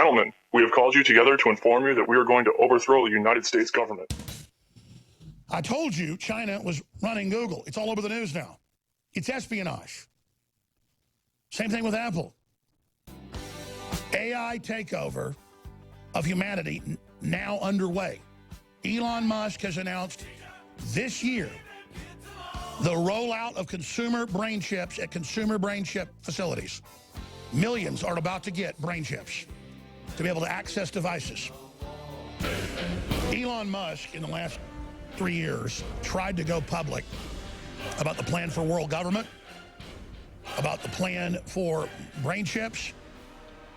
Gentlemen, we have called you together to inform you that we are going to overthrow the United States government. I told you China was running Google. It's all over the news now. It's espionage. Same thing with Apple. AI takeover of humanity now underway. Elon Musk has announced this year the rollout of consumer brain chips at consumer brain chip facilities. Millions are about to get brain chips to be able to access devices. Elon Musk, in the last 3 years, tried to go public about the plan for world government, about the plan for brain chips.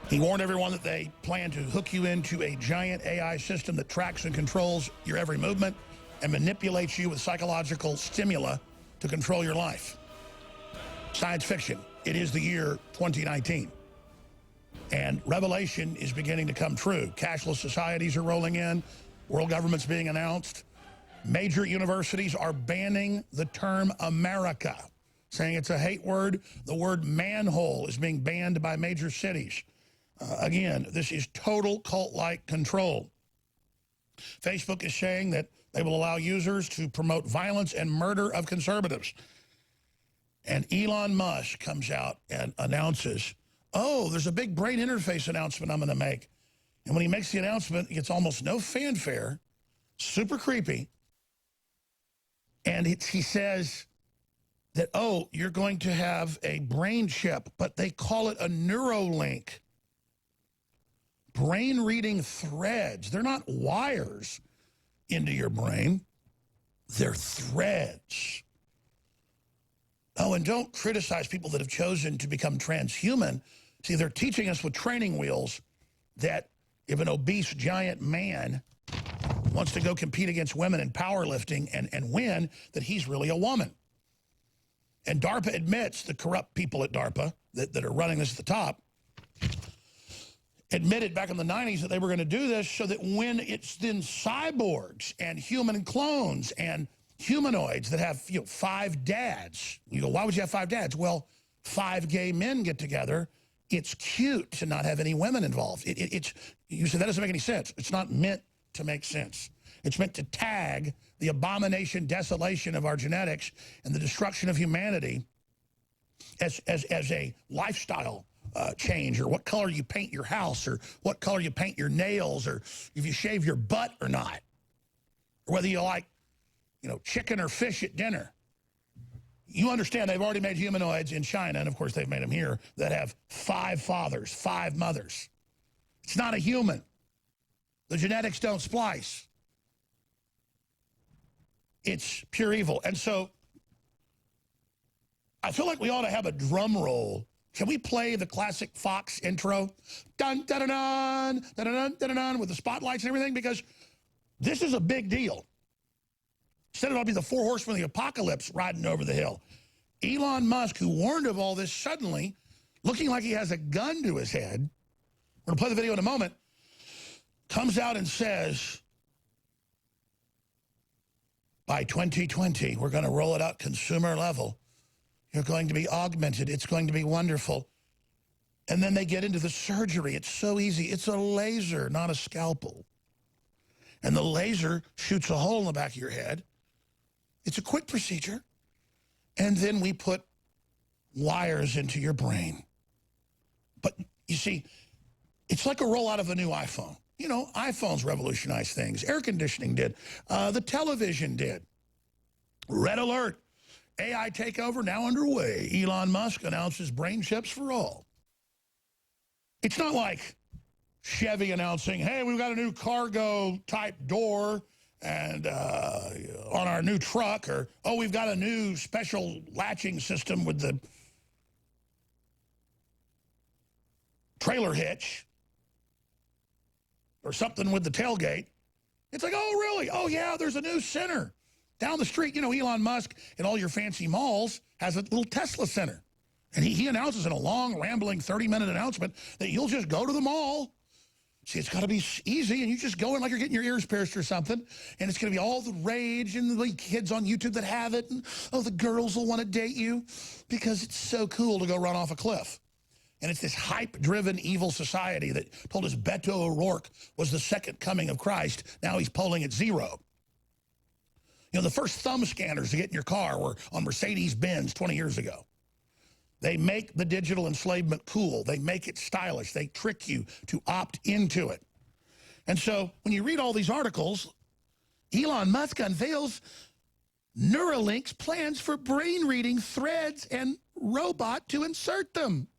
He warned everyone that they plan to hook you into a giant AI system that tracks and controls your every movement and manipulates you with psychological stimuli to control your life. Science fiction. It is the year 2019. And revelation is beginning to come true. Cashless societies are rolling in. World government's being announced. Major universities are banning the term America, saying it's a hate word. The word manhole is being banned by major cities. Again, this is total cult-like control. Facebook is saying that they will allow users to promote violence and murder of conservatives. And Elon Musk comes out and announces, oh, there's a big brain interface announcement I'm going to make. And when he makes the announcement, it gets almost no fanfare, super creepy. And he says that, oh, you're going to have a brain chip, but they call it a Neuralink. Brain reading threads. They're not wires into your brain. They're threads. Oh, and don't criticize people that have chosen to become transhuman. See, they're teaching us with training wheels that if an obese giant man wants to go compete against women in powerlifting and win, that he's really a woman. And DARPA admits, the corrupt people at DARPA that are running this at the top, admitted back in the 90s that they were going to do this so that when it's then cyborgs and human clones and humanoids that have 5 dads. You go, why would you have 5 dads? Well, 5 gay men get together. It's cute to not have any women involved. You said that doesn't make any sense. It's not meant to make sense. It's meant to tag the abomination, desolation of our genetics and the destruction of humanity as a lifestyle change, or what color you paint your house, or what color you paint your nails, or if you shave your butt or not, or whether you like chicken or fish at dinner. You understand they've already made humanoids in China, and of course they've made them here, that have 5 fathers, 5 mothers. It's not a human. The genetics don't splice. It's pure evil. And so I feel like we ought to have a drum roll. Can we play the classic Fox intro? Dun, dun, dun, dun, dun, dun, dun, dun, with the spotlights and everything? Because this is a big deal. Said it ought to be the 4 horsemen of the apocalypse riding over the hill. Elon Musk, who warned of all this, suddenly, looking like he has a gun to his head, we're going to play the video in a moment, comes out and says, by 2020, we're going to roll it out consumer level. You're going to be augmented. It's going to be wonderful. And then they get into the surgery. It's so easy. It's a laser, not a scalpel. And the laser shoots a hole in the back of your head. It's a quick procedure. And then we put wires into your brain. But you see, it's like a rollout of a new iPhone. iPhones revolutionized things. Air conditioning did. The television did. Red alert. AI takeover now underway. Elon Musk announces brain chips for all. It's not like Chevy announcing, hey, we've got a new cargo type door and on our new truck, or, oh, we've got a new special latching system with the trailer hitch, or something with the tailgate. It's like, oh, really? Oh, yeah, there's a new center. Down the street, Elon Musk in all your fancy malls has a little Tesla center. And he announces in a long, rambling 30-minute announcement that you'll just go to the mall. See, it's got to be easy, and you just go in like you're getting your ears pierced or something, and it's going to be all the rage and the kids on YouTube that have it, and, oh, the girls will want to date you because it's so cool to go run off a cliff. And it's this hype-driven evil society that told us Beto O'Rourke was the second coming of Christ. Now he's polling at 0. You know, the first thumb scanners to get in your car were on Mercedes-Benz 20 years ago. They make the digital enslavement cool. They make it stylish. They trick you to opt into it. And so when you read all these articles, Elon Musk unveils Neuralink's plans for brain reading threads and robot to insert them.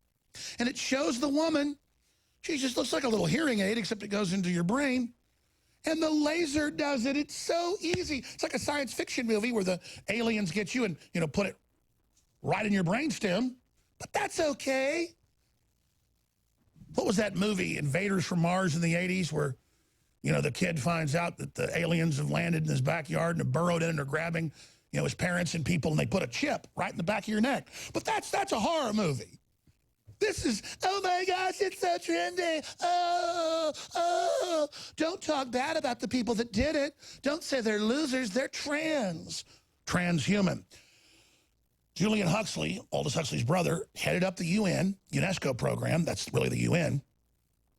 And it shows the woman, she just looks like a little hearing aid, except it goes into your brain. And the laser does it. It's so easy. It's like a science fiction movie where the aliens get you and, you know, put it right in your brainstem. But that's okay. What was that movie, Invaders from Mars in the 80s, where, you know, the kid finds out that the aliens have landed in his backyard and have burrowed in and are grabbing, you know, his parents and people, and they put a chip right in the back of your neck. But that's a horror movie. This is, oh my gosh, it's so trendy. Oh. Don't talk bad about the people that did it. Don't say they're losers. They're transhuman. Julian Huxley, Aldous Huxley's brother, headed up the UNESCO program. That's really the UN,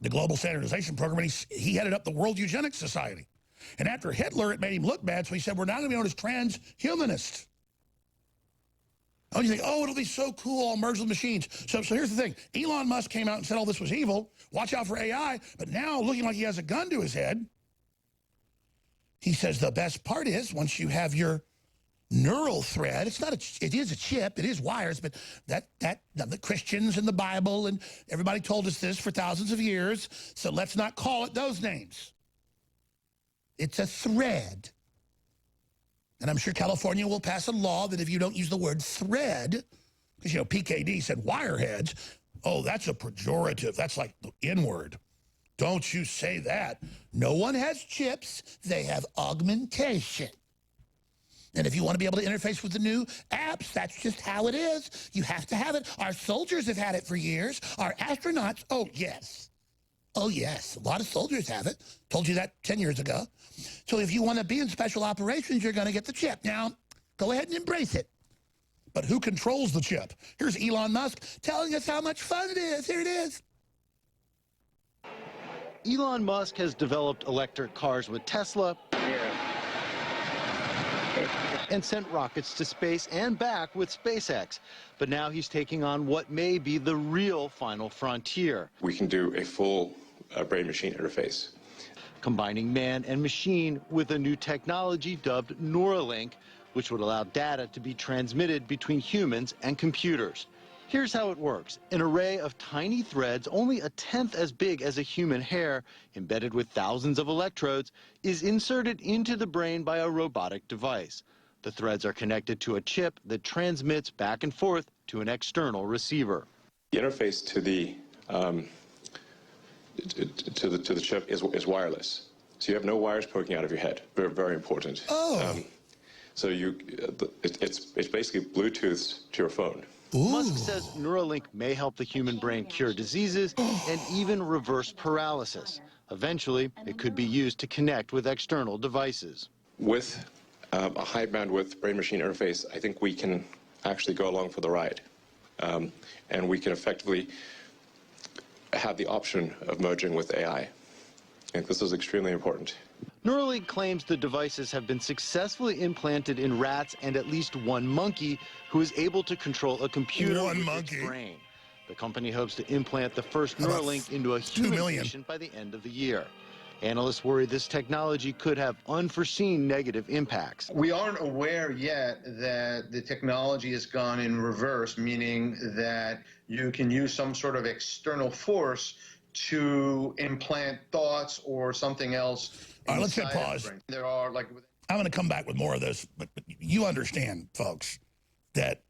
the Global Standardization Program. And he headed up the World Eugenics Society. And after Hitler, it made him look bad. So he said, we're now going to be known as transhumanists. Oh, you think, oh, it'll be so cool, I'll merge with machines. So here's the thing. Elon Musk came out and said all this was evil. Watch out for AI. But now, looking like he has a gun to his head, he says the best part is once you have your neural thread, it is a chip, it is wires, but the Christians and the Bible and everybody told us this for thousands of years, so let's not call it those names. It's a thread. And I'm sure California will pass a law that if you don't use the word thread, because, you know, PKD said wireheads, oh, that's a pejorative. That's like the N-word. Don't you say that. No one has chips. They have augmentation. And if you want to be able to interface with the new apps, that's just how it is. You have to have it. Our soldiers have had it for years. Our astronauts, oh, yes. Oh, yes. A lot of soldiers have it. Told you that 10 years ago. So if you want to be in special operations, you're going to get the chip. Now, go ahead and embrace it. But who controls the chip? Here's Elon Musk telling us how much fun it is. Here it is. Elon Musk has developed electric cars with Tesla and sent rockets to space and back with SpaceX. But now he's taking on what may be the real final frontier. We can do a full brain-machine interface, combining man and machine with a new technology dubbed Neuralink, which would allow data to be transmitted between humans and computers. Here's how it works. An array of tiny threads, only a tenth as big as a human hair, embedded with thousands of electrodes, is inserted into the brain by a robotic device. The threads are connected to a chip that transmits back and forth to an external receiver. The interface to the chip is wireless, so you have no wires poking out of your head. Very, very important. Oh. So it's basically Bluetooth to your phone. Ooh. Musk says Neuralink may help the human brain cure diseases and even reverse paralysis. Eventually, it could be used to connect with external devices. With a high bandwidth brain-machine interface, I think we can actually go along for the ride. And we can effectively have the option of merging with AI. I think this is extremely important. Neuralink claims the devices have been successfully implanted in rats and at least one monkey who is able to control a computer with its brain. The company hopes to implant the first Neuralink into a human patient by the end of the year. Analysts worry this technology could have unforeseen negative impacts. We aren't aware yet that the technology has gone in reverse, meaning that you can use some sort of external force to implant thoughts or something else. All right, let's hit pause. There are I'm going to come back with more of this, but you understand, folks, that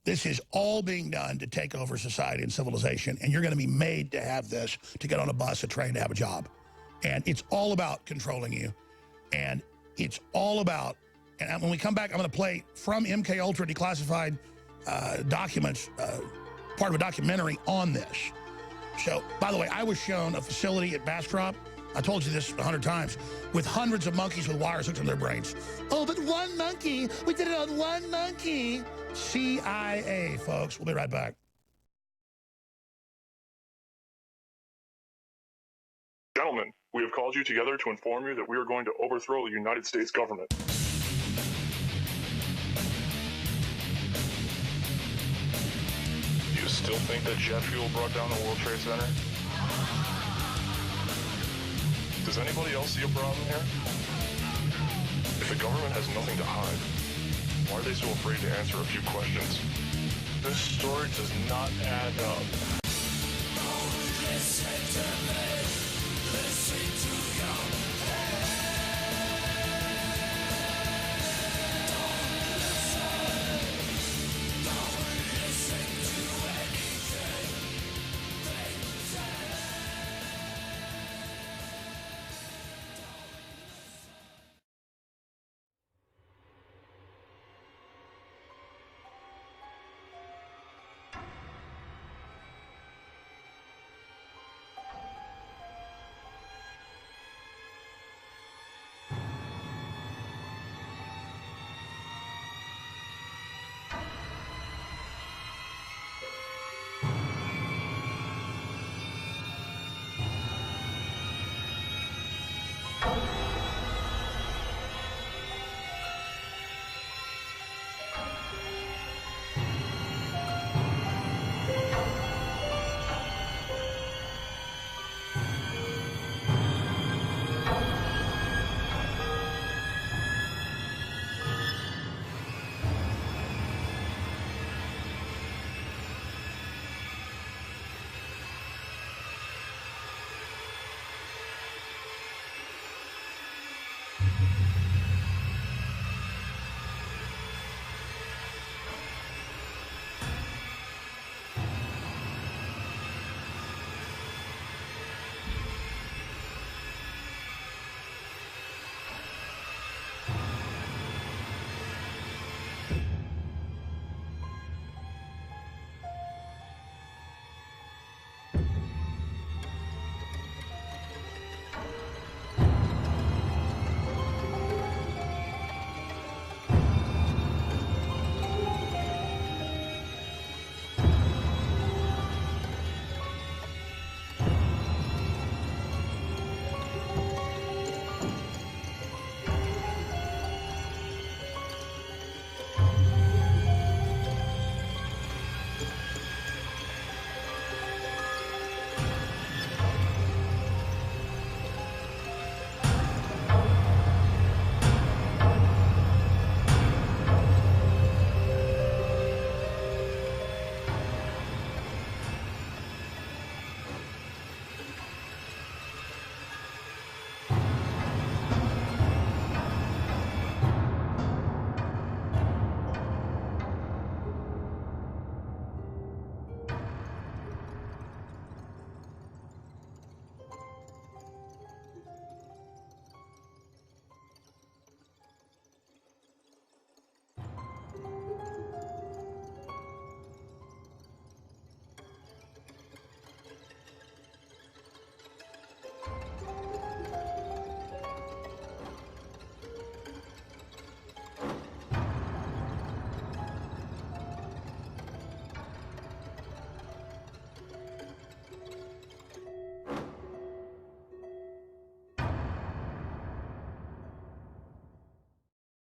this is all being done to take over society and civilization, and you're going to be made to have this, to get on a bus, a train, to have a job. And it's all about controlling you, and it's all about, and when we come back, I'm going to play from MK Ultra declassified documents, part of a documentary on this. So, by the way, I was shown a facility at Bastrop, I told you this 100 times, with hundreds of monkeys with wires hooked in their brains. Oh, but one monkey, we did it on one monkey. CIA, folks. We'll be right back. We have called you together to inform you that we are going to overthrow the United States government. You still think that jet fuel brought down the World Trade Center? Does anybody else see a problem here? If the government has nothing to hide, why are they so afraid to answer a few questions? This story does not add up.